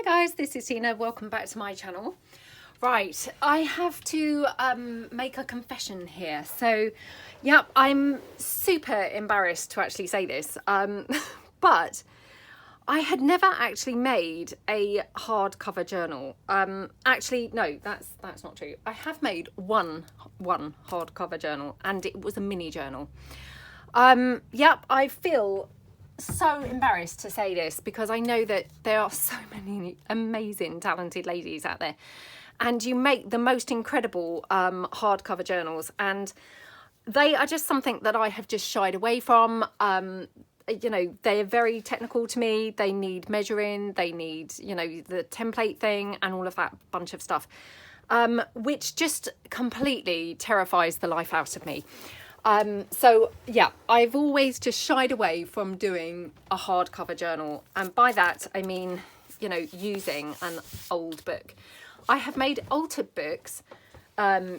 guys, this is Tina. Welcome back to my channel. Right, I have to make a confession here. So, yeah, I'm super embarrassed to actually say this, but I had never actually made a hardcover journal. Actually, no, that's not true. I have made one hardcover journal, and it was a mini journal. Yep, I feel so embarrassed to say this because I know that there are so many amazing, talented ladies out there, and you make the most incredible hardcover journals, and they are just something that I have just shied away from. You know, they're very technical to me. They need measuring, they need, you know, the template thing and all of that bunch of stuff, which just completely terrifies the life out of me. So yeah, I've always just shied away from doing a hardcover journal. And by that, I mean, you know, using an old book. I have made altered books,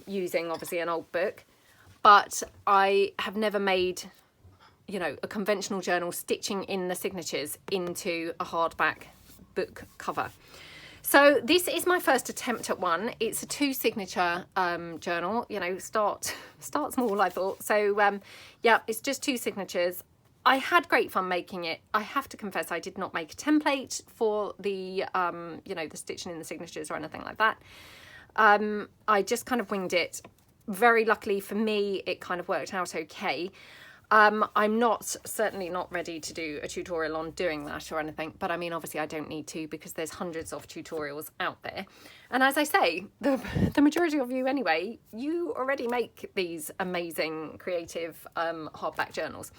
using obviously an old book, but I have never made, you know, a conventional journal stitching in the signatures into a hardback book cover. So this is my first attempt at one. It's a 2 signature journal, you know, start small, I thought. So yeah, it's just 2 signatures. I had great fun making it. I have to confess, I did not make a template for the, you know, the stitching in the signatures or anything like that. I just kind of winged it. Very luckily for me, it kind of worked out okay. I'm certainly not ready to do a tutorial on doing that or anything, but I mean, obviously I don't need to because there's hundreds of tutorials out there. And as I say, the majority of you anyway, you already make these amazing creative hardback journals.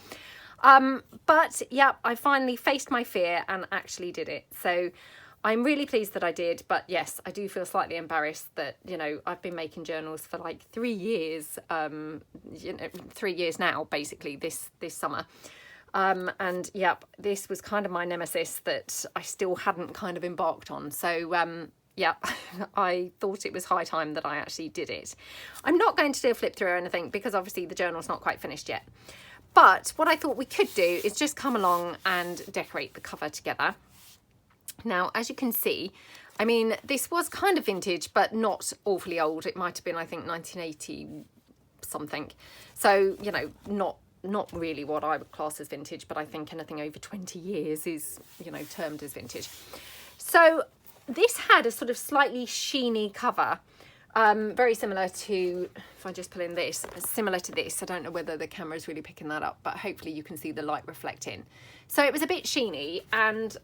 But yeah, I finally faced my fear and actually did it. So I'm really pleased that I did, but yes, I do feel slightly embarrassed that, you know, I've been making journals for like 3 years, you know, 3 years now, basically this summer. And yep, this was kind of my nemesis that I still hadn't kind of embarked on. So, yeah, I thought it was high time that I actually did it. I'm not going to do a flip through or anything because obviously the journal's not quite finished yet. But what I thought we could do is just come along and decorate the cover together. Now, as you can see, I mean, this was kind of vintage, but not awfully old. It might have been, I think, 1980 something. So, you know, not really what I would class as vintage, but I think anything over 20 years is, you know, termed as vintage. So this had a sort of slightly sheeny cover, very similar to, if I just pull in this, similar to this. I don't know whether the camera is really picking that up, but hopefully you can see the light reflecting. So it was a bit sheeny, and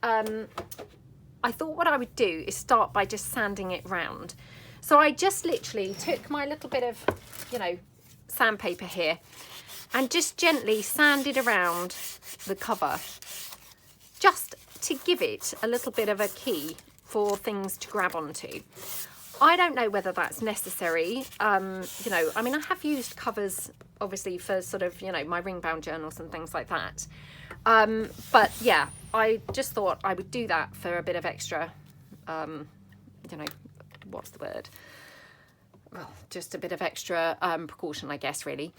I thought what I would do is start by just sanding it round. So I just literally took my little bit of, you know, sandpaper here and just gently sanded around the cover, just to give it a little bit of a key for things to grab onto. I don't know whether that's necessary. You know, I mean, I have used covers obviously for sort of, you know, my ring bound journals and things like that. But yeah, I just thought I would do that for a bit of extra, you know, what's the word? Well, just a bit of extra precaution, I guess, really.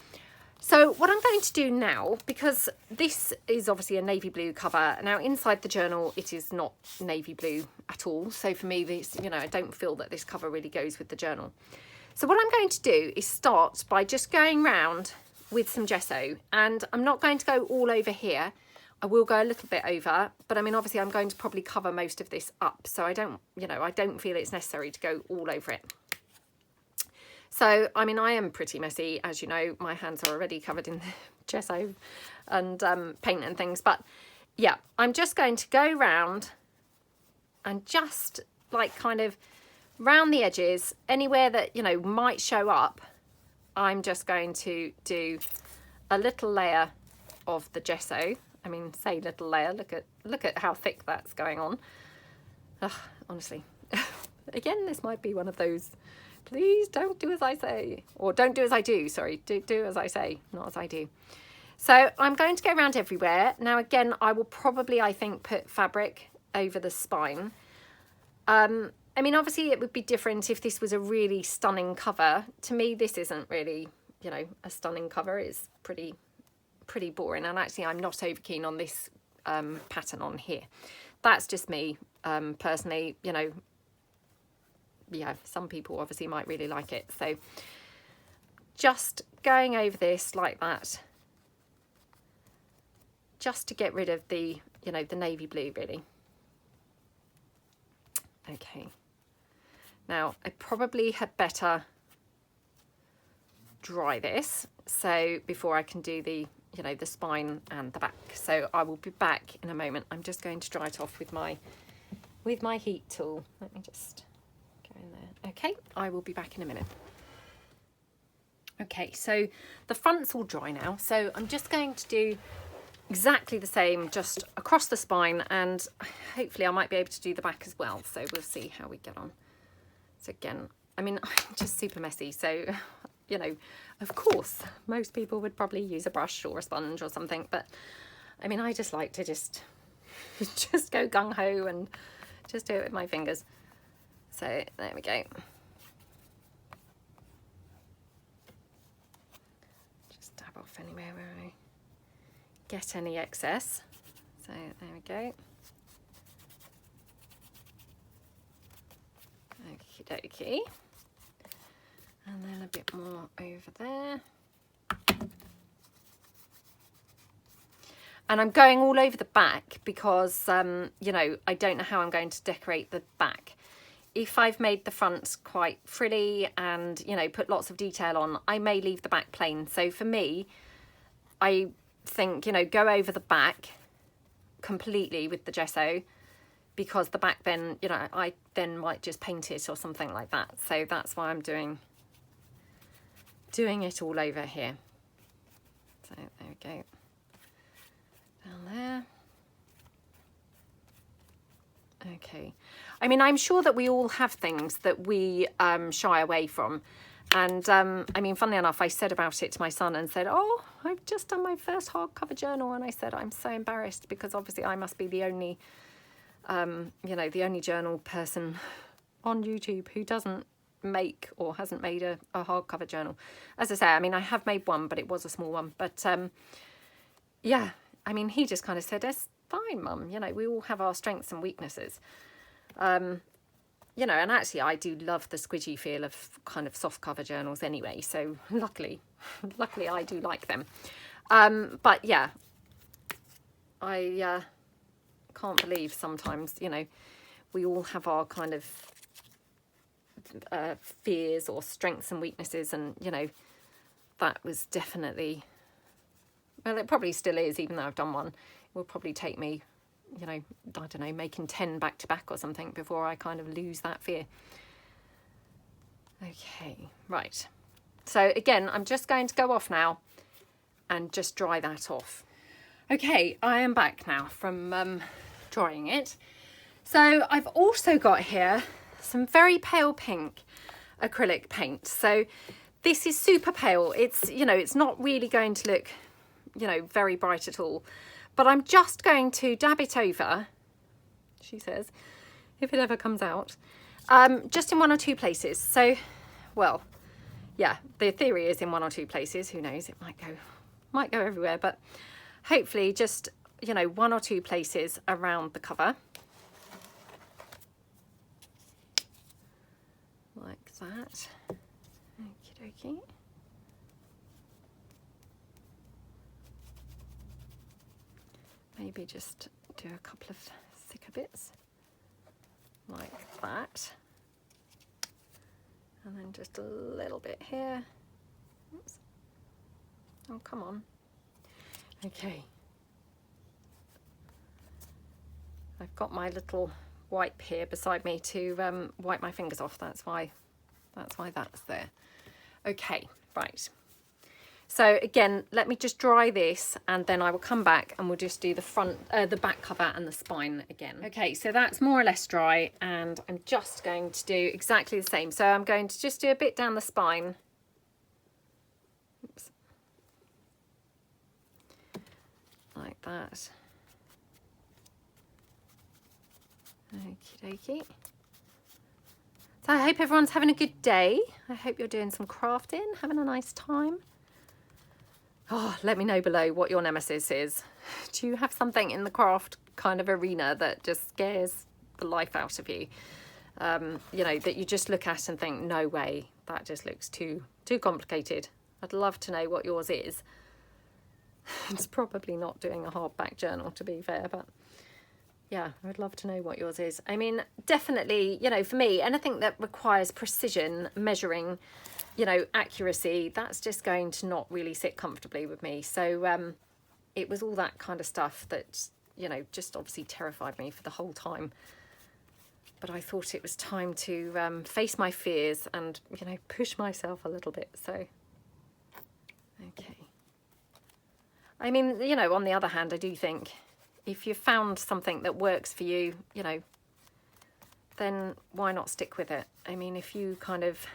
So what I'm going to do now, because this is obviously a navy blue cover. Now inside the journal, it is not navy blue at all. So for me, this, you know, I don't feel that this cover really goes with the journal. So what I'm going to do is start by just going round with some gesso, and I'm not going to go all over here. I will go a little bit over, but I mean, obviously I'm going to probably cover most of this up. So I don't, you know, I don't feel it's necessary to go all over it. So, I mean, I am pretty messy, as you know, my hands are already covered in gesso and paint and things. But yeah, I'm just going to go round and just like kind of round the edges, anywhere that, you know, might show up. I'm just going to do a little layer of the gesso. I mean, say little layer, look at how thick that's going on. Ugh, honestly, again, this might be one of those, please don't do as I say, or don't do as I do, sorry, do as I say, not as I do. So I'm going to go around everywhere. Now, again, I will probably, I think, put fabric over the spine. I mean, obviously it would be different if this was a really stunning cover. To me, this isn't really, you know, a stunning cover. It's pretty boring. And actually, I'm not over keen on this pattern on here. that's just me, personally, you know. Yeah, some people obviously might really like it. So just going over this like that, just to get rid of the, you know, the navy blue really. Okay, now I probably had better dry this, so before I can do the, you know, the spine and the back. So I will be back in a moment. I'm just going to dry it off with my heat tool. Let me just go in there. Okay, I will be back in a minute. Okay, so the front's all dry now, so I'm just going to do exactly the same just across the spine, and hopefully I might be able to do the back as well, so we'll see how we get on. So again, I mean, I'm just super messy, so you know, of course most people would probably use a brush or a sponge or something, but I mean, I just like to just go gung-ho and just do it with my fingers. So there we go. Just dab off anywhere where I get any excess. So there we go. Okie dokie. And then a bit more over there. And I'm going all over the back because, you know, I don't know how I'm going to decorate the back. If I've made the front quite frilly and, you know, put lots of detail on, I may leave the back plain. So for me, I think, you know, go over the back completely with the gesso, because the back then, you know, I then might just paint it or something like that. So that's why I'm doing it all over here. So there we go. Down there. Okay. I mean, I'm sure that we all have things that we shy away from. And I mean, funnily enough, I said about it to my son and said, oh, I've just done my first hardcover journal. And I said, I'm so embarrassed because obviously I must be the only, you know, the only journal person on YouTube who doesn't make or hasn't made a hardcover journal. As I say, I mean, I have made one, but it was a small one. But yeah, I mean, he just kind of said, it's fine, Mum. You know, we all have our strengths and weaknesses. You know, and actually I do love the squidgy feel of kind of soft cover journals anyway. So luckily I do like them. But yeah, I can't believe sometimes, you know, we all have our kind of fears or strengths and weaknesses, and you know, that was definitely, well, it probably still is, even though I've done one. It will probably take me, you know, I don't know, making 10 back to back or something before I kind of lose that fear. Okay, right. So again, I'm just going to go off now and just dry that off. Okay, I am back now from drying it. So I've also got here some very pale pink acrylic paint. So this is super pale. It's, you know, it's not really going to look, you know, very bright at all. But I'm just going to dab it over, she says, if it ever comes out, just in one or two places. So, well, yeah, the theory is in one or two places. Who knows? It might go everywhere, but hopefully just, you know, one or two places around the cover. Like that. Okie dokie. Maybe just do a couple of thicker bits like that, and then just a little bit here. Oops. Oh, come on. Okay, I've got my little wipe here beside me to wipe my fingers off. That's why that's there. Okay, right. So again, let me just dry this and then I will come back and we'll just do the front, the back cover and the spine again. Okay, so that's more or less dry, and I'm just going to do exactly the same. So I'm going to just do a bit down the spine. Oops. Like that. Okie dokie. So I hope everyone's having a good day. I hope you're doing some crafting, having a nice time. Oh, let me know below what your nemesis is. Do you have something in the craft kind of arena that just scares the life out of you. You know, that you just look at and think, no way, that just looks too complicated. I'd love to know what yours is. It's probably not doing a hardback journal, to be fair, but yeah, I'd love to know what yours is. I mean, definitely, you know, for me, anything that requires precision, measuring, you know, accuracy, that's just going to not really sit comfortably with me. So it was all that kind of stuff that, you know, just obviously terrified me for the whole time. But I thought it was time to face my fears and, you know, push myself a little bit. So, okay. I mean, you know, on the other hand, I do think if you've found something that works for you, you know, then why not stick with it? I mean, if you kind of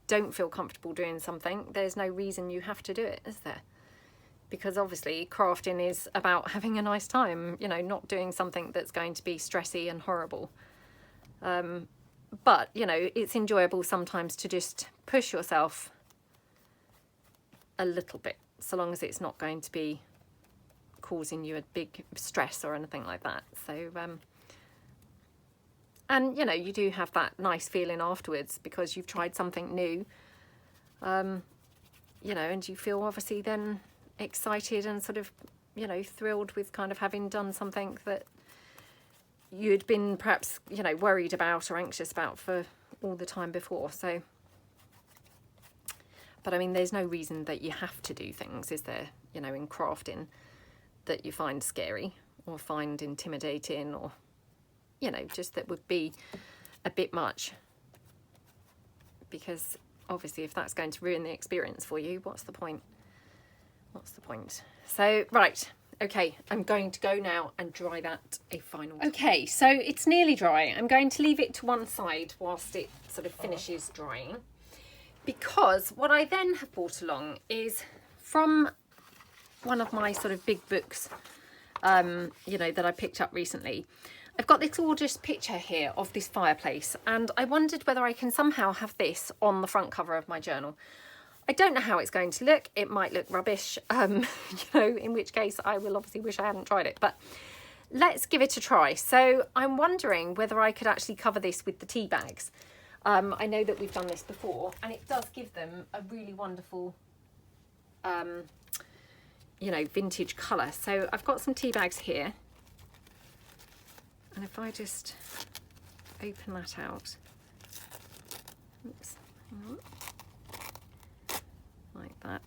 don't feel comfortable doing something, there's no reason you have to do it, is there? Because obviously crafting is about having a nice time, you know, not doing something that's going to be stressy and horrible. But, you know, it's enjoyable sometimes to just push yourself a little bit, so long as it's not going to be causing you a big stress or anything like that. So, and, you know, you do have that nice feeling afterwards because you've tried something new, you know, and you feel obviously then excited and sort of, you know, thrilled with kind of having done something that you'd been perhaps, you know, worried about or anxious about for all the time before. So, but I mean, there's no reason that you have to do things, is there, you know, in crafting that you find scary or find intimidating, or, you know, just that would be a bit much. Because obviously if that's going to ruin the experience for you, what's the point? What's the point? So, right. Okay, I'm going to go now and dry that a final time. Okay, so it's nearly dry. I'm going to leave it to one side whilst it sort of finishes drying, because what I then have brought along is from one of my sort of big books, you know, that I picked up recently. I've got this gorgeous picture here of this fireplace, and I wondered whether I can somehow have this on the front cover of my journal. I don't know how it's going to look. It might look rubbish, you know, in which case I will obviously wish I hadn't tried it, but let's give it a try. So I'm wondering whether I could actually cover this with the tea bags. I know that we've done this before, and it does give them a really wonderful, you know, vintage colour. So I've got some tea bags here, and if I just open that out, oops, hang on. Like that.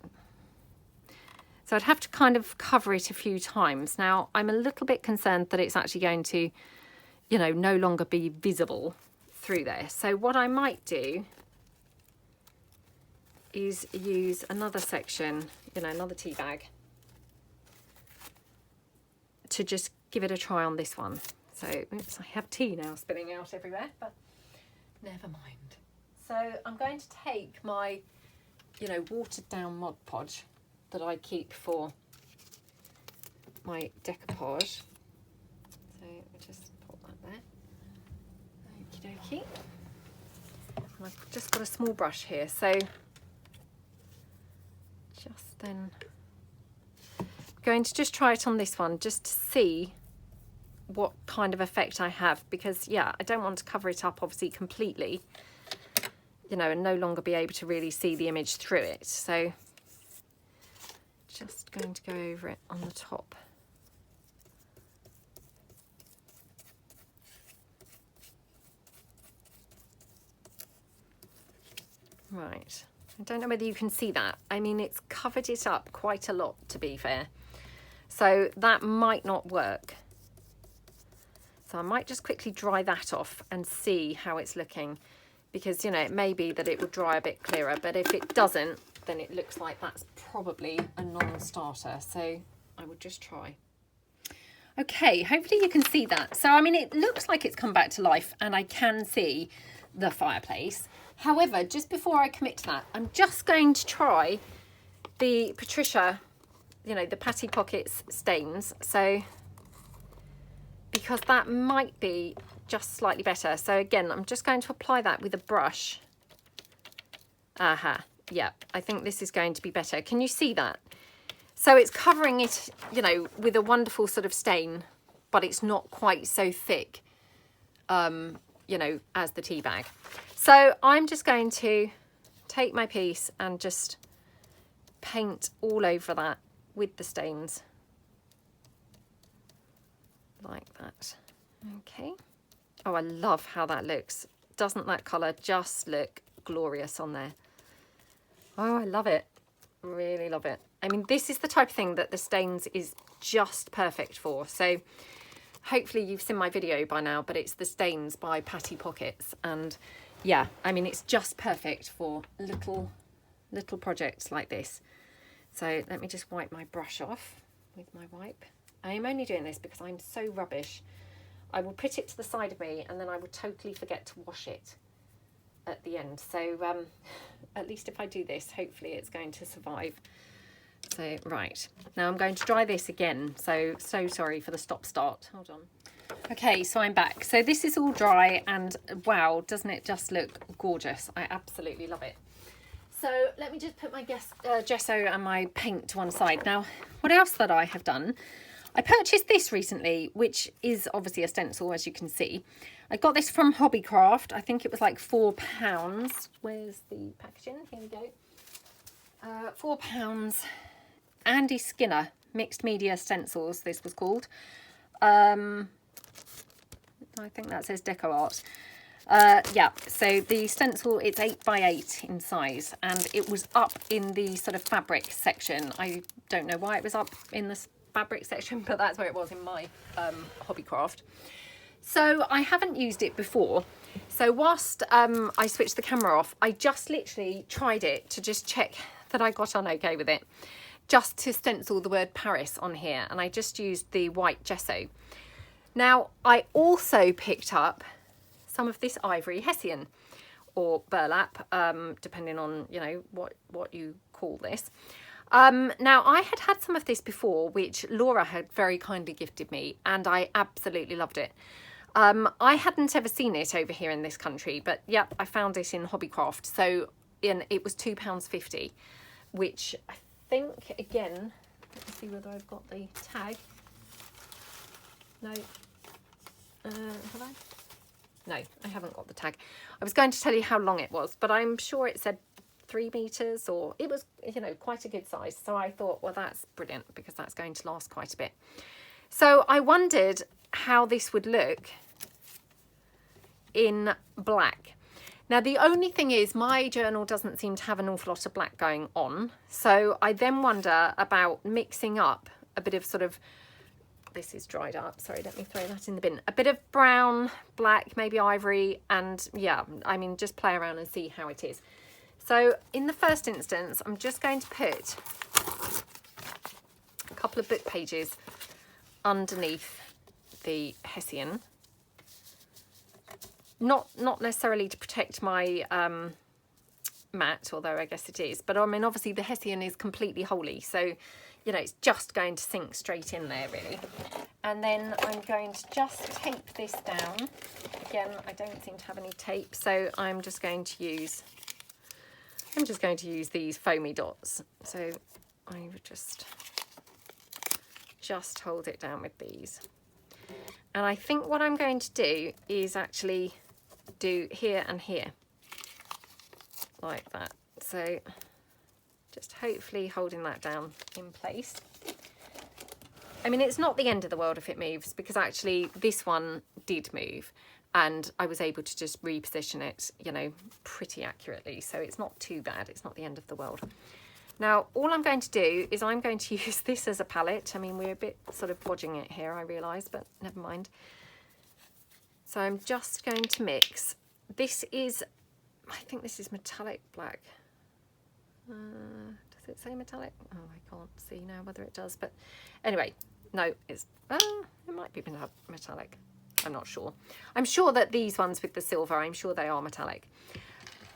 So I'd have to kind of cover it a few times. Now, I'm a little bit concerned that it's actually going to, you know, no longer be visible through there. So what I might do is use another section, you know, another tea bag, to just give it a try on this one. So, oops, I have tea now spilling out everywhere, but never mind. So I'm going to take my, you know, watered down Mod Podge that I keep for my decoupage. So I'll just pop that there. Okie dokie. And I've just got a small brush here, so just then I'm going to just try it on this one just to see what kind of effect I have, because yeah, I don't want to cover it up obviously completely, you know, and no longer be able to really see the image through it. So just going to go over it on the top. Right, I don't know whether you can see that. I mean, it's covered it up quite a lot, to be fair. So that might not work. So I might just quickly dry that off and see how it's looking, because, you know, it may be that it will dry a bit clearer, but if it doesn't, then it looks like that's probably a non-starter. So I would just try. Okay, hopefully you can see that. So, I mean, it looks like it's come back to life and I can see the fireplace. However, just before I commit to that, I'm just going to try the Patricia, you know, the Patty Pockets stains. So, because that might be just slightly better. So again, I'm just going to apply that with a brush. Aha, yeah, I think this is going to be better. Can you see that? So it's covering it, you know, with a wonderful sort of stain but it's not quite so thick, you know, as the tea bag. So I'm just going to take my piece and just paint all over that with the stains. Like that. Okay. Oh, I love how that looks. Doesn't that colour just look glorious on there? Oh, I love it. Really love it. I mean, this is the type of thing that the stains is just perfect for. So hopefully you've seen my video by now, but it's the Stains by Patty Pockets. And yeah, I mean, it's just perfect for little projects like this. So let me just wipe my brush off with my wipe. I am only doing this because I'm so rubbish. I will put it to the side of me and then I will totally forget to wash it at the end. So at least if I do this, hopefully it's going to survive. So right, now I'm going to dry this again. So sorry for the stop start. Hold on. Okay, so I'm back. So this is all dry and wow, doesn't it just look gorgeous? I absolutely love it. So let me just put my gesso and my paint to one side. Now, what else that I have done? I purchased this recently, which is obviously a stencil, as you can see. I got this from Hobbycraft. I think it was like £4. Where's the packaging? Here we go. £4. Andy Skinner Mixed Media Stencils, this was called. I think that says Deco Art. Yeah, so the stencil, it's 8x8 in size, and it was up in the sort of fabric section. I don't know why it was up in the fabric section, but that's where it was in my Hobbycraft. So I haven't used it before. So whilst I switched the camera off, I just literally tried it to just check that I got on okay with it, just to stencil the word Paris on here, and I just used the white gesso. Now I also picked up some of this Ivory Hessian or burlap, depending on, you know, what you call this. Now I had some of this before, which Laura had very kindly gifted me, and I absolutely loved it. I hadn't ever seen it over here in this country, but yep, I found it in Hobbycraft. So it was £2.50, which I think, again, let me see whether I've got the tag. No. Have I? No, I haven't got the tag. I was going to tell you how long it was, but I'm sure it said 3 meters, or it was, you know, quite a good size. So I thought, well, that's brilliant because that's going to last quite a bit. So I wondered how this would look in black. Now, the only thing is my journal doesn't seem to have an awful lot of black going on. So I then wonder about mixing up a bit of sort of, this is dried up, sorry, let me throw that in the bin. A bit of brown, black, maybe ivory, and yeah, I mean, just play around and see how it is. So in the first instance, I'm just going to put a couple of book pages underneath the Hessian. Not necessarily to protect my mat, although I guess it is, but I mean, obviously the Hessian is completely holy, so you know, it's just going to sink straight in there, really. And then I'm going to just tape this down. Again, I don't seem to have any tape, so I'm just going to use these foamy dots. So I would just hold it down with these. And I think what I'm going to do is actually do here and here, like that. So just hopefully holding that down in place. I mean, it's not the end of the world if it moves, because actually this one did move and I was able to just reposition it, you know, pretty accurately. So it's not too bad. It's not the end of the world. Now, all I'm going to do is I'm going to use this as a palette. I mean, we're a bit sort of bodging it here, I realise, but never mind. So I'm just going to mix. This is, I think this is metallic black. Does it say metallic? Oh, I can't see now whether it does, but anyway, no, it might be metallic. I'm not sure. I'm sure that these ones with the silver, I'm sure they are metallic.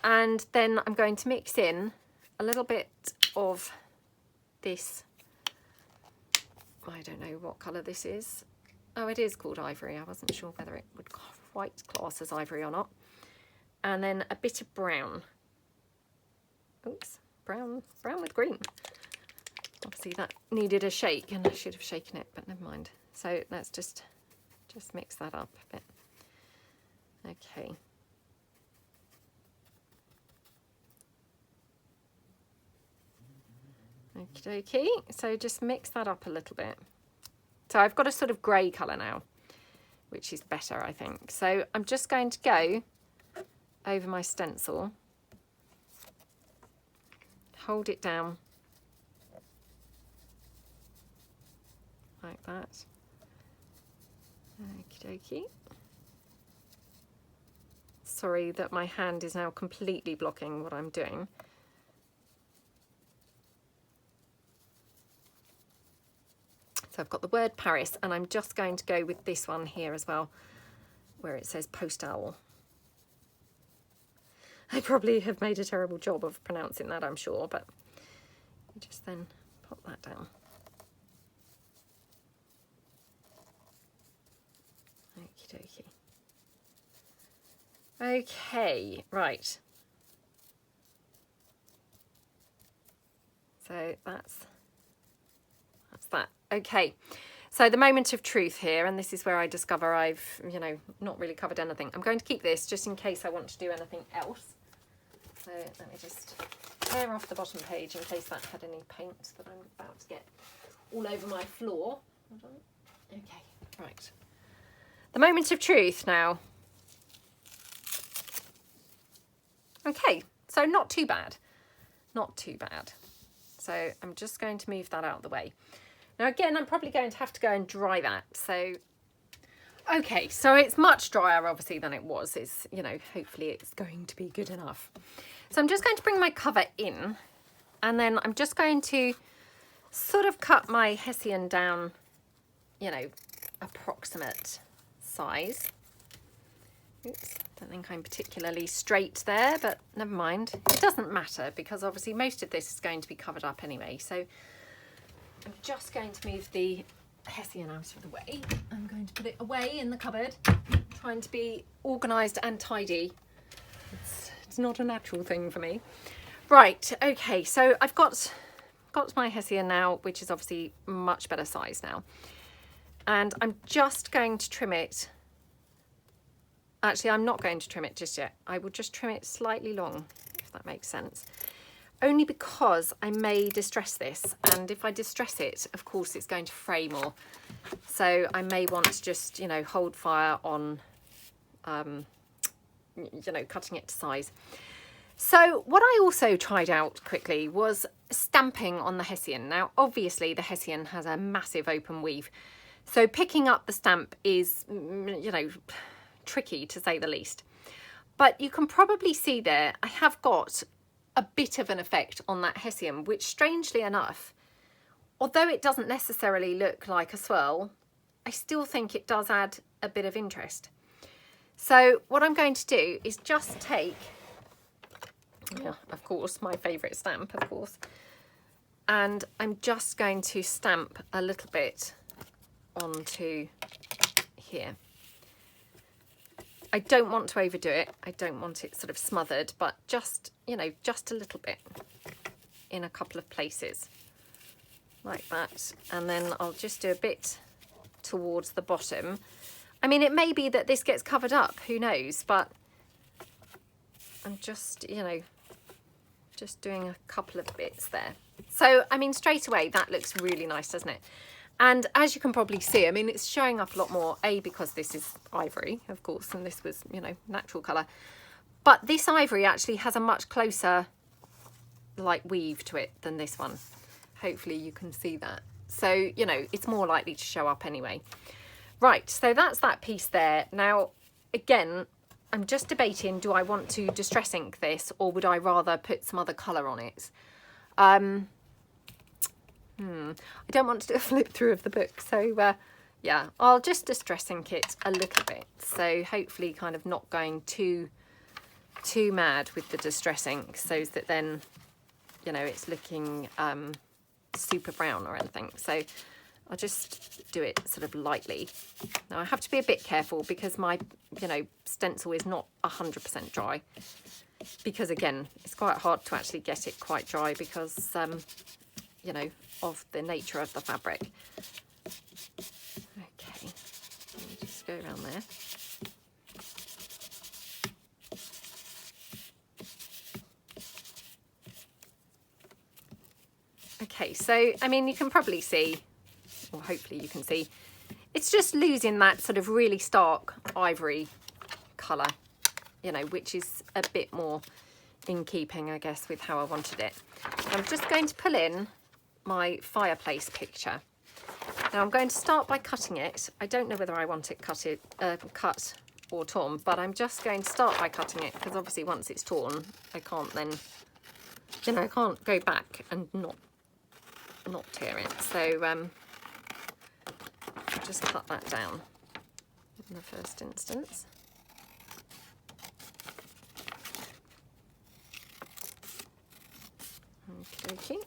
And then I'm going to mix in a little bit of this. I don't know what colour this is. Oh, it is called ivory. I wasn't sure whether it would quite class as ivory or not. And then a bit of brown. Oops. Brown with green. Obviously that needed a shake and I should have shaken it, but never mind. So let's just Just mix that up a bit. Okay. Okie dokie. So just mix that up a little bit. So I've got a sort of grey colour now, which is better, I think. So I'm just going to go over my stencil, hold it down like that. Okie dokie. Sorry that my hand is now completely blocking what I'm doing. So I've got the word Paris, and I'm just going to go with this one here as well, where it says postal. I probably have made a terrible job of pronouncing that, I'm sure, but you just then pop that down. Okie dokie. Okay, right. So that's that. Okay, so the moment of truth here, and this is where I discover I've, you know, not really covered anything. I'm going to keep this just in case I want to do anything else. So let me just tear off the bottom page in case that had any paint that I'm about to get all over my floor. Hold on. Okay, right. The moment of truth now. Okay, so not too bad. Not too bad. So I'm just going to move that out of the way. Now again, I'm probably going to have to go and dry that. So, okay, so it's much drier obviously than it was. It's, you know, hopefully it's going to be good enough. So I'm just going to bring my cover in, and then I'm just going to sort of cut my Hessian down, you know, approximate size. Oops, don't think I'm particularly straight there, but never mind. It doesn't matter because obviously most of this is going to be covered up anyway. So I'm just going to move the Hessian out of the way. I'm going to put it away in the cupboard, trying to be organised and tidy. It's not a natural thing for me. Right, okay, so I've got my Hessian now, which is obviously much better size now. And I'm just going to trim it. Actually, I'm not going to trim it just yet. I will just trim it slightly long, if that makes sense. Only because I may distress this, and if I distress it, of course, it's going to fray more. So I may want to just, you know, hold fire on, you know, cutting it to size. So what I also tried out quickly was stamping on the Hessian. Now, obviously, the Hessian has a massive open weave. So picking up the stamp is, you know, tricky to say the least. But you can probably see there, I have got a bit of an effect on that Hessian, which strangely enough, although it doesn't necessarily look like a swirl, I still think it does add a bit of interest. So what I'm going to do is just take, of course, my favourite stamp, of course, and I'm just going to stamp a little bit onto here. I don't want to overdo it. I don't want it sort of smothered, but just, you know, just a little bit in a couple of places like that. And then I'll just do a bit towards the bottom. I mean, it may be that this gets covered up, who knows, but I'm just, you know, just doing a couple of bits there. So, I mean, straight away, that looks really nice, doesn't it? And as you can probably see, I mean, it's showing up a lot more, A, because this is ivory, of course, and this was, you know, natural colour. But this ivory actually has a much closer, like, weave to it than this one. Hopefully you can see that. So, you know, it's more likely to show up anyway. Right, so that's that piece there. Now, again, I'm just debating, do I want to distress ink this, or would I rather put some other colour on it? I don't want to do a flip through of the book, so yeah, I'll just distress ink it a little bit. So hopefully kind of not going too mad with the distress ink, so that then, you know, it's looking super brown or anything. So I'll just do it sort of lightly. Now I have to be a bit careful because my, you know, stencil is not 100% dry, because again, it's quite hard to actually get it quite dry because, you know, of the nature of the fabric. Okay, let me just go go around there. Okay, so I mean, you can probably see, or hopefully you can see, it's just losing that sort of really stark ivory colour, you know, which is a bit more in keeping, I guess, with how I wanted it. I'm just going to pull in my fireplace picture. Now I'm going to start by cutting it. I don't know whether I want it cut or torn, but I'm just going to start by cutting it because obviously once it's torn, I can't then, you know, I can't go back and not tear it. So I'll just cut that down in the first instance. Okay.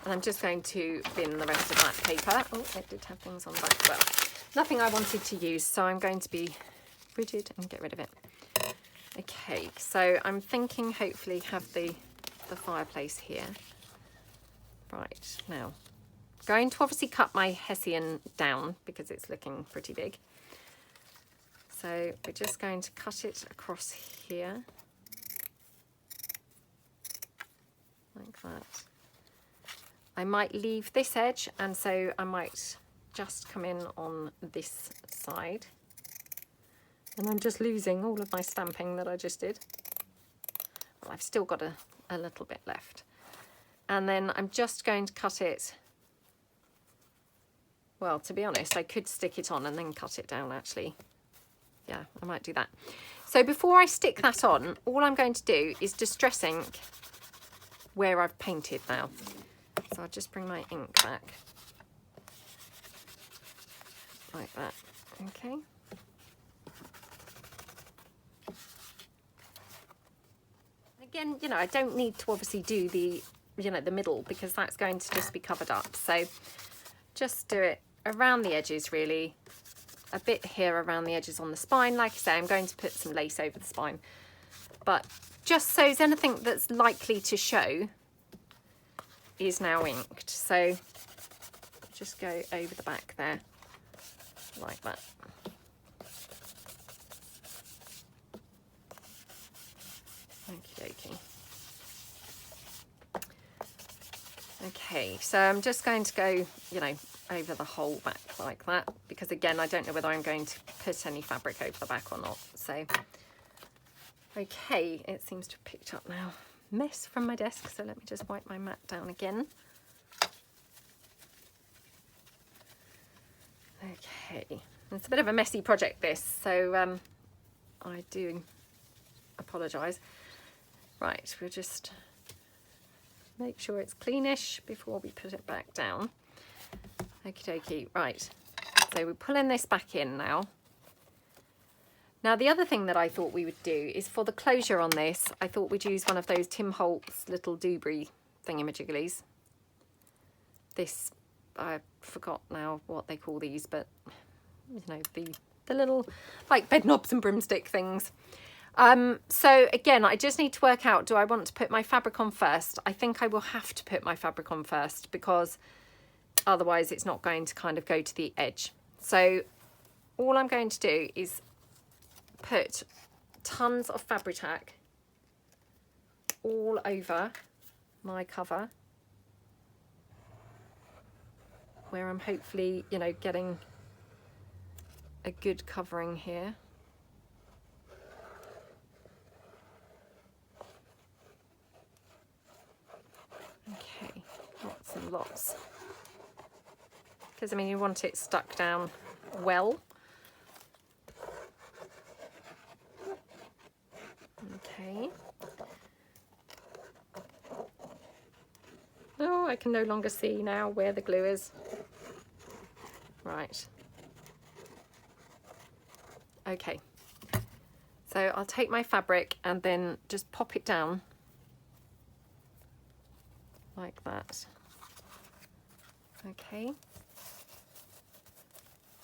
And I'm just going to bin the rest of that paper. Oh, it did have things on the back as well. Nothing I wanted to use, so I'm going to be rigid and get rid of it. Okay, so I'm thinking hopefully have the fireplace here. Right, now, going to obviously cut my Hessian down because it's looking pretty big. So we're just going to cut it across here. Like that. I might leave this edge, and so I might just come in on this side. And I'm just losing all of my stamping that I just did. Well, I've still got a little bit left. And then I'm just going to cut it. Well, to be honest, I could stick it on and then cut it down actually. Yeah, I might do that. So before I stick that on, all I'm going to do is distress ink where I've painted now. So I'll just bring my ink back. Like that, okay. Again, you know, I don't need to obviously do the, you know, the middle because that's going to just be covered up. So just do it around the edges really. A bit here around the edges on the spine. Like I say, I'm going to put some lace over the spine. But just so as anything that's likely to show is now inked. So just go over the back there like that. Okie dokie. Okay, so I'm just going to go, you know, over the whole back like that because again I don't know whether I'm going to put any fabric over the back or not. So okay, it seems to have picked up now. Mess from my desk, so let me just wipe my mat down again. Okay, it's a bit of a messy project this, so I do apologise. Right, we'll just make sure it's cleanish before we put it back down. Okie dokie, right, so we're pulling this back in now. Now the other thing that I thought we would do is for the closure on this, I thought we'd use one of those Tim Holtz little Dewberry thingamajigglies. This, I forgot now what they call these, but you know, the little like bed knobs and broomstick things. So again, I just need to work out, do I want to put my fabric on first? I think I will have to put my fabric on first because otherwise it's not going to kind of go to the edge. So all I'm going to do is put tons of Fabri-Tac all over my cover where I'm hopefully, you know, getting a good covering here. Okay, lots and lots. Because I mean, you want it stuck down well. Okay. Oh, I can no longer see now where the glue is. Right. Okay. So I'll take my fabric and then just pop it down like that. Okay.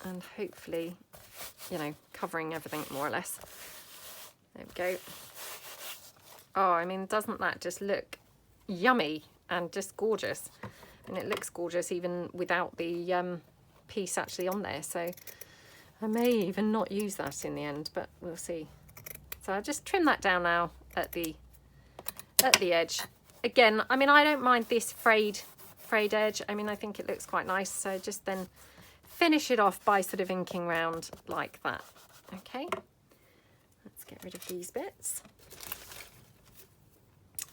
And hopefully, you know, covering everything more or less. There we go. Oh, I mean, doesn't that just look yummy and just gorgeous? And it looks gorgeous even without the piece actually on there. So I may even not use that in the end, but we'll see. So I'll just trim that down now at the edge. Again, I mean, I don't mind this frayed edge. I mean, I think it looks quite nice. So just then finish it off by sort of inking round like that. Okay, let's get rid of these bits.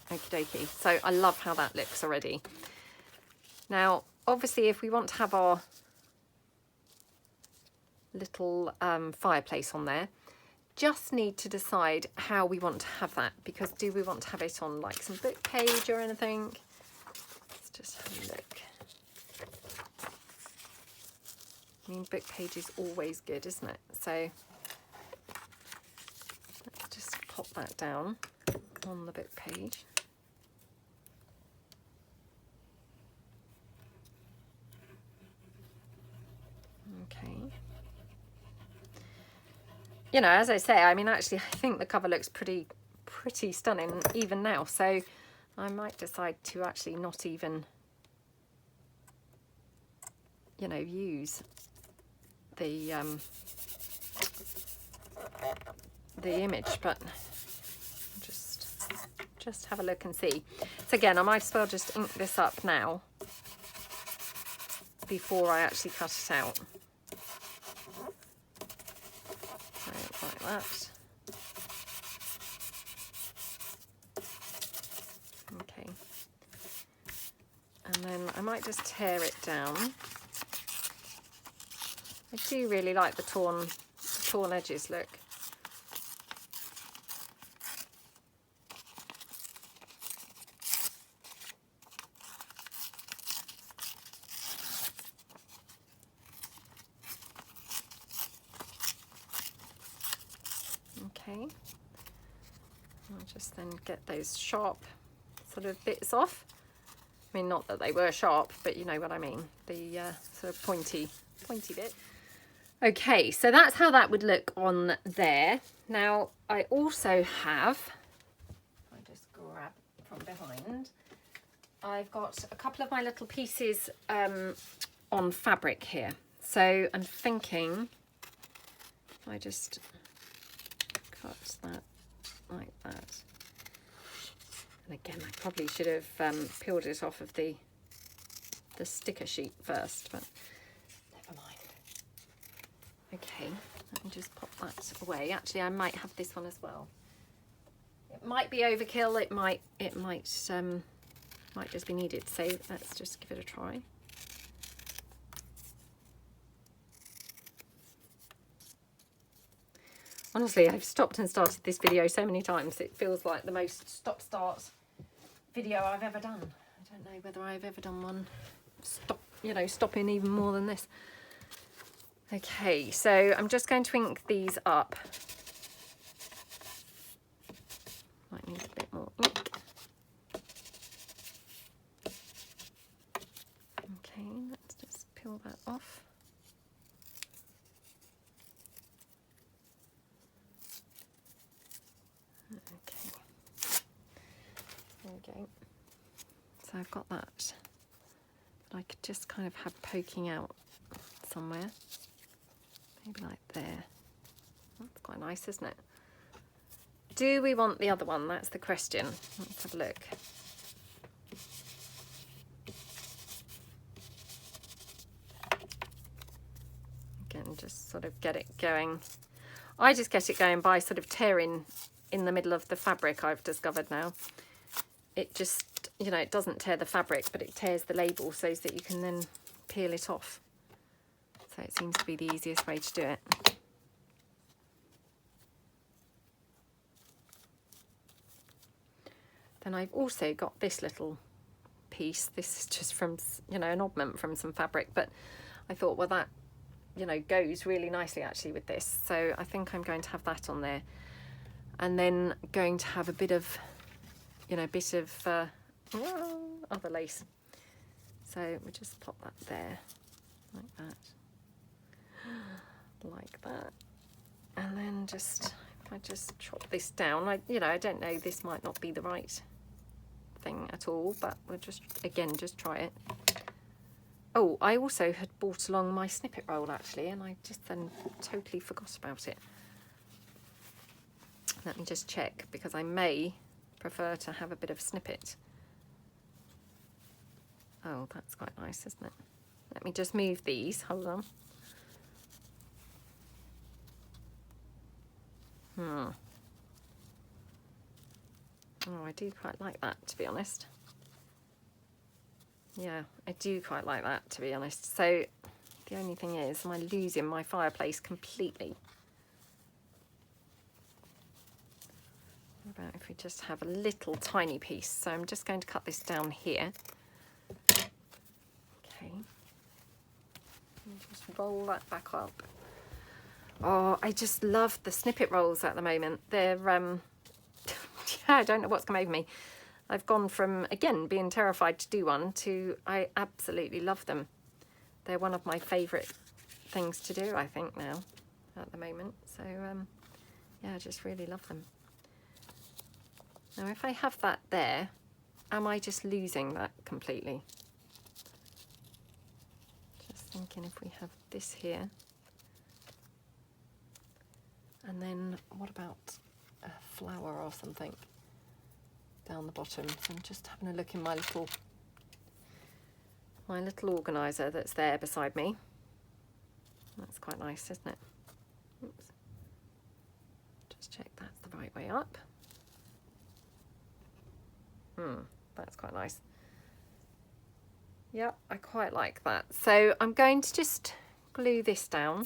Okie dokie. So I love how that looks already. Now, obviously, if we want to have our little fireplace on there, just need to decide how we want to have that, because do we want to have it on like some book page or anything? Let's just have a look. I mean, book page is always good, isn't it? So let's just pop that down on the book page. Okay. You know, as I say, I mean, actually, I think the cover looks pretty stunning even now. So I might decide to actually not even, you know, use the image, but just have a look and see. So again, I might as well just ink this up now before I actually cut it out. Like that. Okay. And then I might just tear it down. I do really like the torn edges look. Okay, I'll just then get those sharp sort of bits off. I mean, not that they were sharp, but you know what I mean, the sort of pointy bit. Okay, so that's how that would look on there. Now I also have, I just grab from behind, I've got a couple of my little pieces on fabric here. So I'm thinking if I just cut that like that, and again I probably should have peeled it off of the sticker sheet first, but never mind. Okay, let me just pop that away. Actually, I might have this one as well. It might be overkill, it might just be needed, so let's just give it a try. Honestly, I've stopped and started this video so many times, it feels like the most stop-start video I've ever done. I don't know whether I've ever done one stopping even more than this. Okay, so I'm just going to ink these up. Might need a bit more ink. Okay, let's just peel that off. Okay, there we go. So I've got that I could just kind of have poking out somewhere, maybe like there. That's quite nice, isn't it? Do we want the other one? That's the question. Let's have a look. Again, just sort of get it going. I just get it going by sort of tearing in the middle of the fabric, I've discovered now. It just, you know, it doesn't tear the fabric, but it tears the label so that you can then peel it off. So it seems to be the easiest way to do it. Then I've also got this little piece. This is just from, you know, an oddment from some fabric, but I thought, well, that, you know, goes really nicely actually with this. So I think I'm going to have that on there. And then going to have a bit of, you know, other lace. So we just pop that there, like that, like that. And then just, if I just chop this down, I don't know, this might not be the right thing at all, but we'll just, again, just try it. Oh, I also had brought along my snippet roll actually, and I just then totally forgot about it. Let me just check, because I may prefer to have a bit of snippet. Oh, that's quite nice, isn't it? Let me just move these, hold on. Oh, I do quite like that, to be honest. Yeah, I do quite like that, to be honest. So the only thing is, am I losing my fireplace completely? What about if we just have a little tiny piece? So I'm just going to cut this down here. Okay. And just roll that back up. Oh, I just love the snippet rolls at the moment. They're, yeah, I don't know what's come over me. I've gone from, again, being terrified to do one to I absolutely love them. They're one of my favourite things to do, I think, now, at the moment. So, yeah, I just really love them. Now, if I have that there, am I just losing that completely? Just thinking if we have this here. And then what about a flower or something down the bottom? So I'm just having a look in my little organiser that's there beside me. That's quite nice, isn't it? Oops. Just check that's the right way up. That's quite nice. Yep, I quite like that. So I'm going to just glue this down.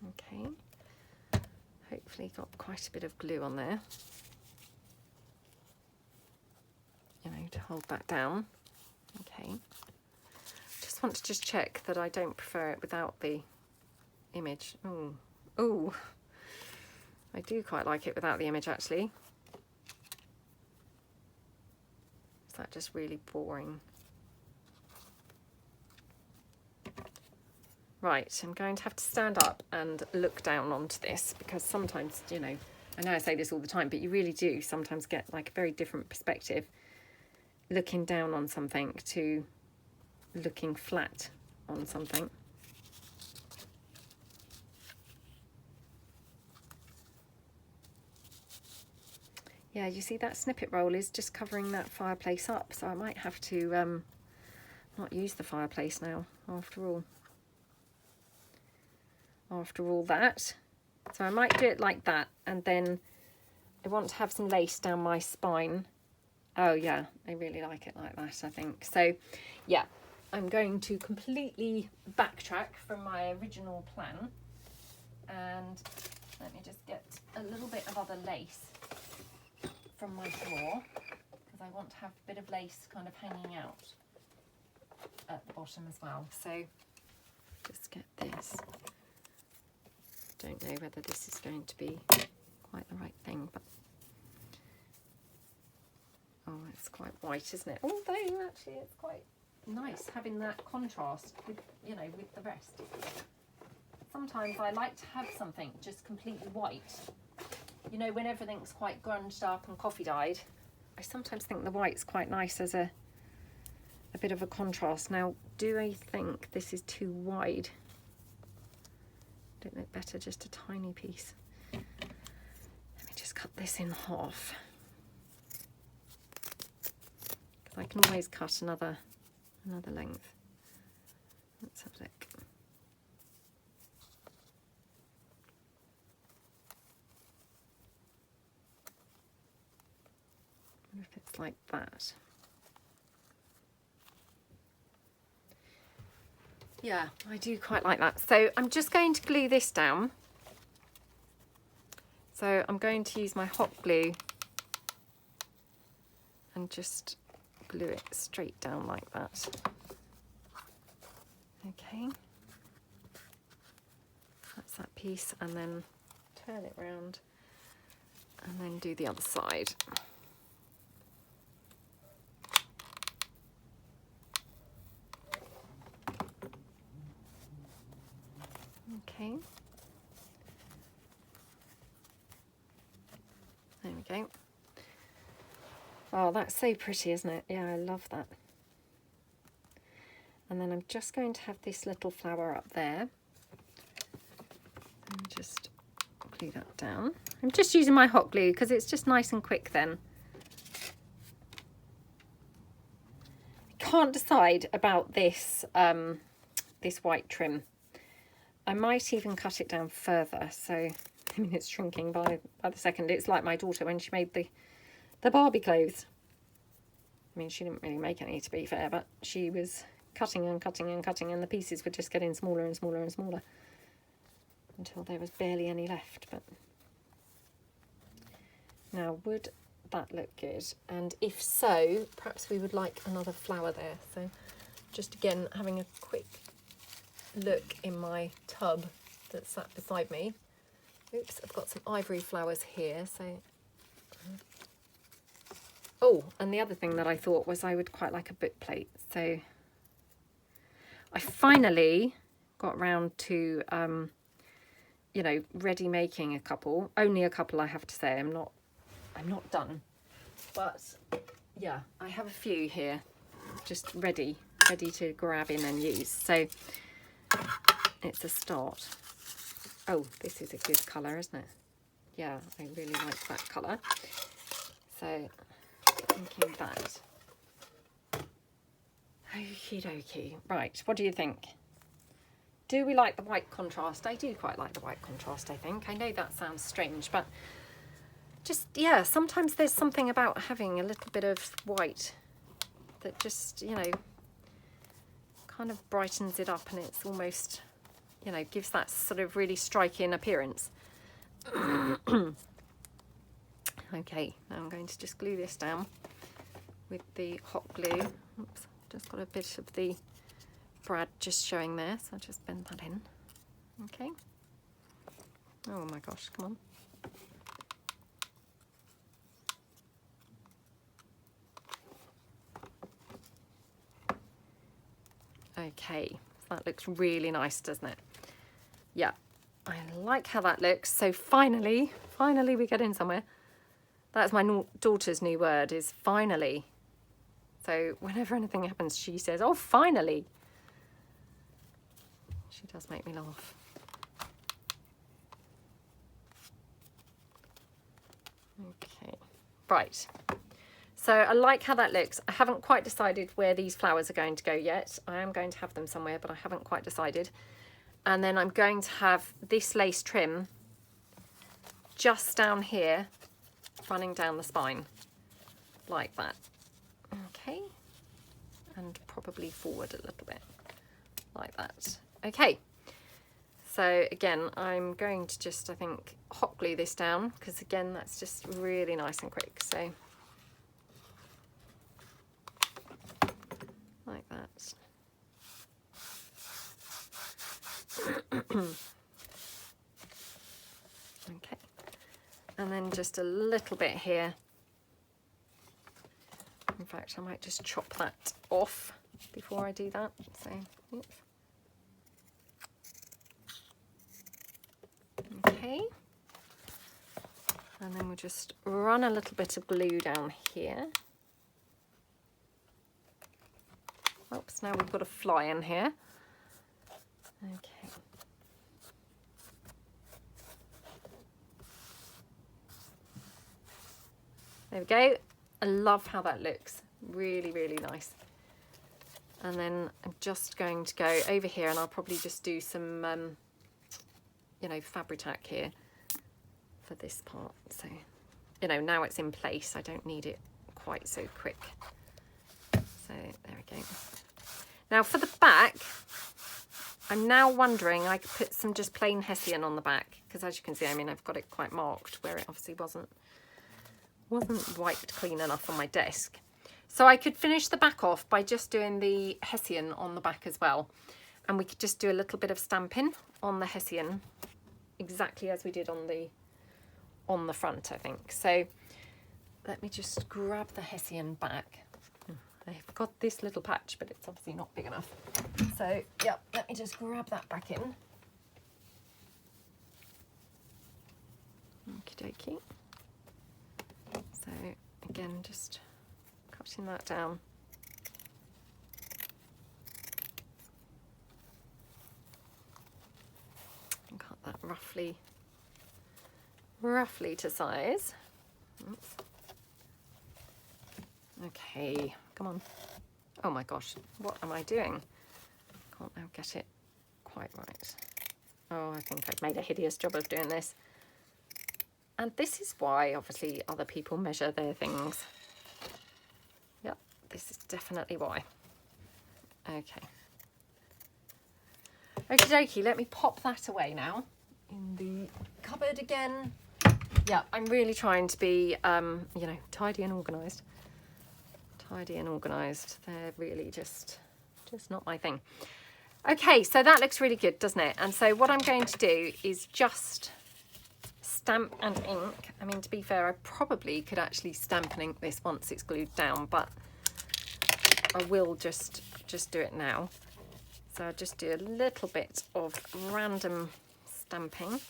Okay. Hopefully got quite a bit of glue on there. You know, to hold that down. Okay. Just want to just check that I don't prefer it without the image. Oh, oh, I do quite like it without the image actually. Is that just really boring? Right, I'm going to have to stand up and look down onto this, because sometimes, you know I say this all the time, but you really do sometimes get like a very different perspective looking down on something to looking flat on something. Yeah, you see that snippet roll is just covering that fireplace up, so I might have to not use the fireplace now after all that. So I might do it like that, and then I want to have some lace down my spine. Oh yeah, I really like it like that, I think. So yeah, I'm going to completely backtrack from my original plan, and let me just get a little bit of other lace from my drawer, because I want to have a bit of lace kind of hanging out at the bottom as well. So just get this. Don't know whether this is going to be quite the right thing, but oh, it's quite white, isn't it? Although actually it's quite nice having that contrast with, you know, with the rest. Sometimes I like to have something just completely white. You know, when everything's quite grunged up and coffee dyed, I sometimes think the white's quite nice as a bit of a contrast. Now, do I think this is too wide? Don't it better just a tiny piece? Let me just cut this in half, because I can always cut another length. Let's have a look. I wonder if it's like that. Yeah, I do quite like that. So I'm just going to glue this down. So I'm going to use my hot glue and just glue it straight down like that. Okay. That's that piece, and then turn it round and then do the other side. Okay. go. Oh, that's so pretty, isn't it? Yeah, I love that. And then I'm just going to have this little flower up there. And just glue that down. I'm just using my hot glue because it's just nice and quick then. I can't decide about this, this white trim. I might even cut it down further. So, I mean, it's shrinking by the second. It's like my daughter when she made the Barbie clothes. I mean, she didn't really make any, to be fair, but she was cutting and cutting and cutting, and the pieces were just getting smaller and smaller and smaller until there was barely any left. But now, would that look good? And if so, perhaps we would like another flower there. So just again, having a quick look in my tub that sat beside me. Oops, I've got some ivory flowers here. So, oh, and the other thing that I thought was I would quite like a book plate. So I finally got round to, you know, ready making a couple. Only a couple, I have to say. I'm not done. But yeah, I have a few here, just ready to grab in and use. So it's a start. Oh, this is a good colour, isn't it? Yeah, I really like that colour. So thinking that. Okie dokie. Right, what do you think? Do we like the white contrast? I do quite like the white contrast, I think. I know that sounds strange, but just, yeah, sometimes there's something about having a little bit of white that just, you know, kind of brightens it up, and it's almost, you know, gives that sort of really striking appearance. Okay, now I'm going to just glue this down with the hot glue. Oops, just got a bit of the brad just showing there, so I'll just bend that in. Okay. Oh my gosh, come on. Okay, that looks really nice, doesn't it? Yeah, I like how that looks. So finally we get in somewhere. That's my daughter's new word, is finally. So whenever anything happens, she says, oh, finally. She does make me laugh. Okay, right. So I like how that looks. I haven't quite decided where these flowers are going to go yet. I am going to have them somewhere, but I haven't quite decided. And then I'm going to have this lace trim just down here, running down the spine, like that. Okay, and probably forward a little bit, like that. Okay, so again, I'm going to just, I think, hot glue this down, because again, that's just really nice and quick. So like that. Okay, and then just a little bit here. In fact, I might just chop that off before I do that. So, oops. Okay, and then we'll just run a little bit of glue down here. Oops, now we've got a fly in here. Okay. There we go. I love how that looks. Really, really nice. And then I'm just going to go over here, and I'll probably just do some, you know, Fabri-Tac here for this part. So, you know, now it's in place. I don't need it quite so quick. So there we go. Now for the back, I'm now wondering, I could put some just plain Hessian on the back, because as you can see, I mean, I've got it quite marked where it obviously wasn't wiped clean enough on my desk. So I could finish the back off by just doing the Hessian on the back as well. And we could just do a little bit of stamping on the Hessian, exactly as we did on the front, I think. So let me just grab the Hessian back. I've got this little patch, but it's obviously not big enough. So, yeah, let me just grab that back in. Okie dokie. So again, just cutting that down. And cut that roughly to size. Oops. Okay, come on. Oh my gosh, what am I doing? Can't now get it quite right. Oh, I think I've made a hideous job of doing this. And this is why, obviously, other people measure their things. Yep, this is definitely why. Okay. Okie dokie, let me pop that away now in the cupboard again. Yeah, I'm really trying to be, you know, tidy and organised. Tidy and organised. They're really just not my thing. Okay, so that looks really good, doesn't it? And so what I'm going to do is just stamp and ink. I mean, to be fair, I probably could actually stamp and ink this once it's glued down, but I will just do it now. So I'll just do a little bit of random stamping.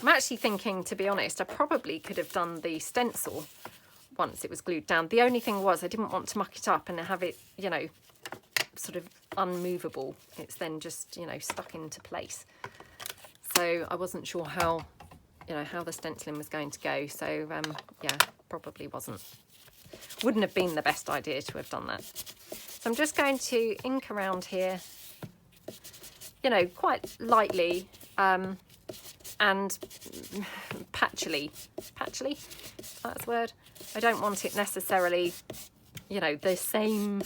I'm actually thinking, to be honest, I probably could have done the stencil once it was glued down. The only thing was I didn't want to muck it up and have it, you know, sort of unmovable. It's then just, you know, stuck into place. So I wasn't sure how, you know, how the stenciling was going to go. So yeah, probably wouldn't have been the best idea to have done that. So I'm just going to ink around here, you know, quite lightly, and patchily, that's the word. I don't want it necessarily, you know, the same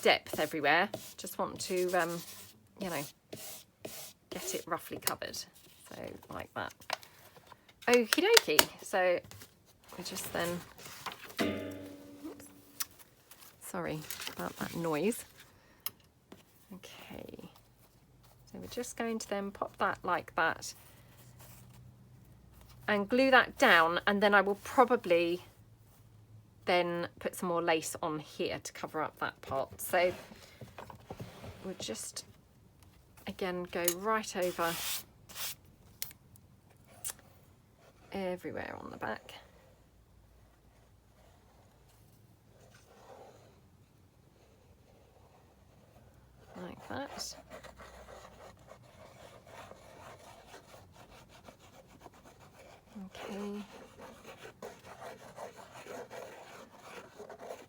depth everywhere. Just want to, you know, get it roughly covered. So like that. Okie dokie. So we just then, oops, sorry about that noise. Okay. So we're just going to then pop that like that and glue that down, and then I will probably then put some more lace on here to cover up that part. So we'll just again go right over everywhere on the back. Like that. Okay.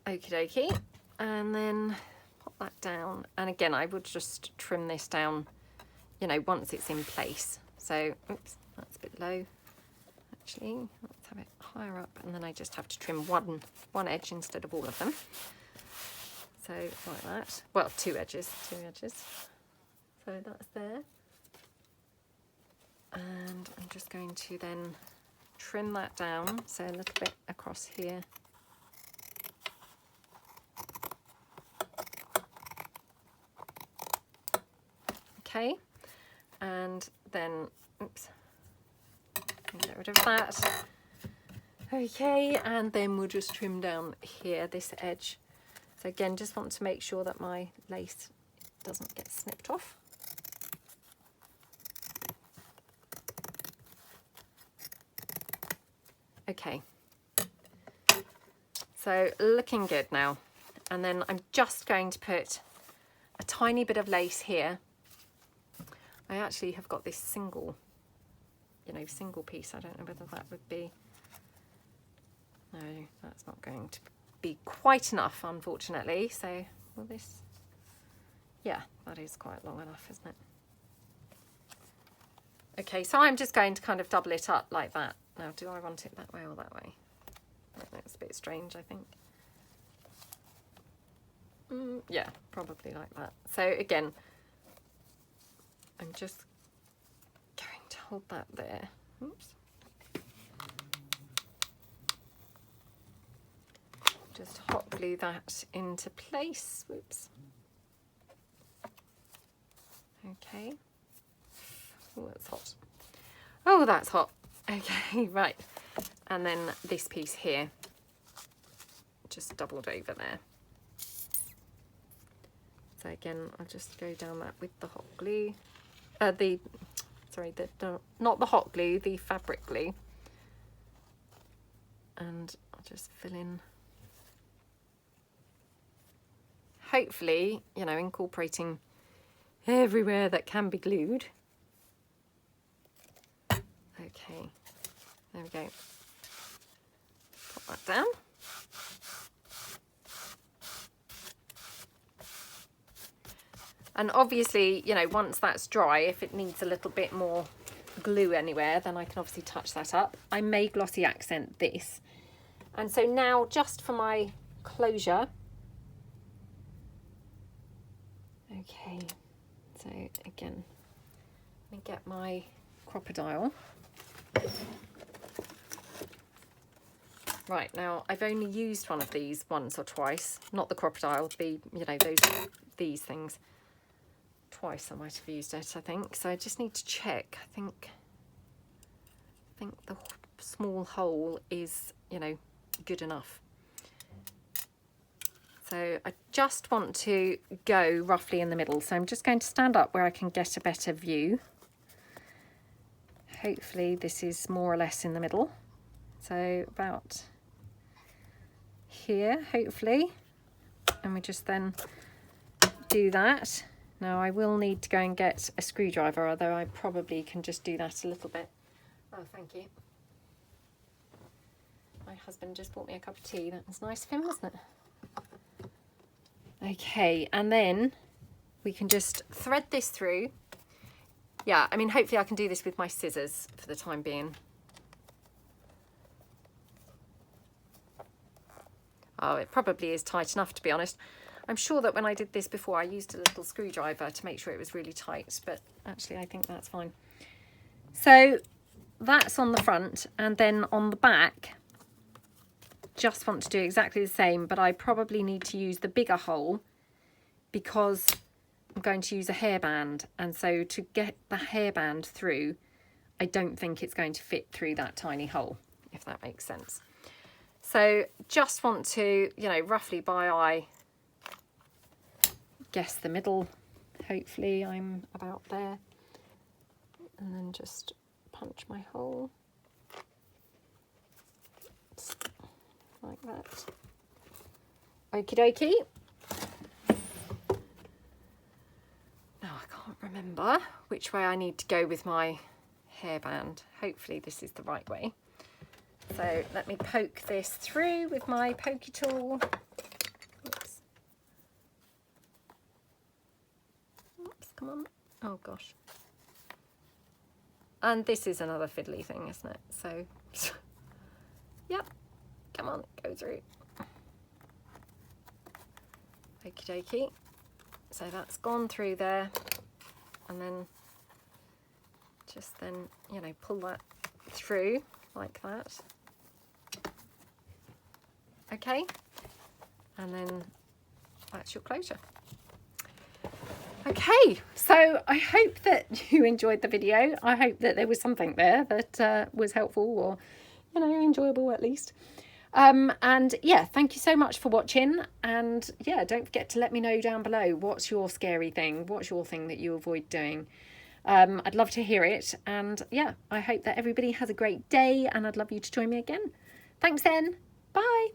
Okie dokie. And then pop that down. And again, I would just trim this down, you know, once it's in place. So, oops, that's a bit low. Actually, let's have it higher up. And then I just have to trim one edge instead of all of them. So, like that. Well, two edges. So that's there. And I'm just going to then trim that down, so a little bit across here. Okay, and then, oops, get rid of that. Okay, and then we'll just trim down here, this edge. So again, just want to make sure that my lace doesn't get snipped off. Okay, so looking good now. And then I'm just going to put a tiny bit of lace here. I actually have got this single piece. I don't know whether that would be, no, that's not going to be quite enough, unfortunately. So will this, yeah, that is quite long enough, isn't it? Okay, so I'm just going to kind of double it up like that. Now, do I want it that way or that way? That's a bit strange, I think. Yeah, probably like that. So again, I'm just going to hold that there. Oops. Just hot glue that into place. Whoops. Okay. Oh, that's hot. Oh, that's hot. Okay, right. And then this piece here, just doubled over there. So again, I'll just go down that with the hot glue. Not the hot glue, the fabric glue. and I'll just fill in, hopefully, you know, incorporating everywhere that can be glued. Okay, there we go. Pop that down. And obviously, you know, once that's dry, if it needs a little bit more glue anywhere, then I can obviously touch that up. I may glossy accent this. And so now, just for my closure. Okay, so again, let me get my crocodile. Right, now I've only used one of these once or twice, not the crocodile, the, you know, these things. Twice I might have used it, I think. So I just need to check. I think the small hole is, you know, good enough. So I just want to go roughly in the middle. So I'm just going to stand up where I can get a better view. Hopefully this is more or less in the middle. So about here, hopefully. And we just then do that. Now I will need to go and get a screwdriver, although I probably can just do that a little bit. Oh, thank you. My husband just bought me a cup of tea. That was nice of him, wasn't it? Okay, and then we can just thread this through. Yeah, I mean, hopefully I can do this with my scissors for the time being. Oh, it probably is tight enough, to be honest. I'm sure that when I did this before, I used a little screwdriver to make sure it was really tight, but actually I think that's fine. So that's on the front, and then on the back, just want to do exactly the same, but I probably need to use the bigger hole because I'm going to use a hairband, and so to get the hairband through, I don't think it's going to fit through that tiny hole, if that makes sense. So just want to, you know, roughly by eye, guess the middle. Hopefully I'm about there, and then just punch my hole like that. Okie dokie. Now I can't remember which way I need to go with my hairband. Hopefully this is the right way. So let me poke this through with my pokey tool. Oops. Oops, come on. Oh gosh. And this is another fiddly thing, isn't it? So, yep. Come on, go through. Okie dokie. So that's gone through there. And then just then, you know, pull that through like that. Okay. And then that's your closure. Okay, so I hope that you enjoyed the video. I hope that there was something there that was helpful or, you know, enjoyable at least. And yeah, thank you so much for watching. And yeah, don't forget to let me know down below, what's your scary thing? What's your thing that you avoid doing? I'd love to hear it. And yeah, I hope that everybody has a great day, and I'd love you to join me again. Thanks then. Bye.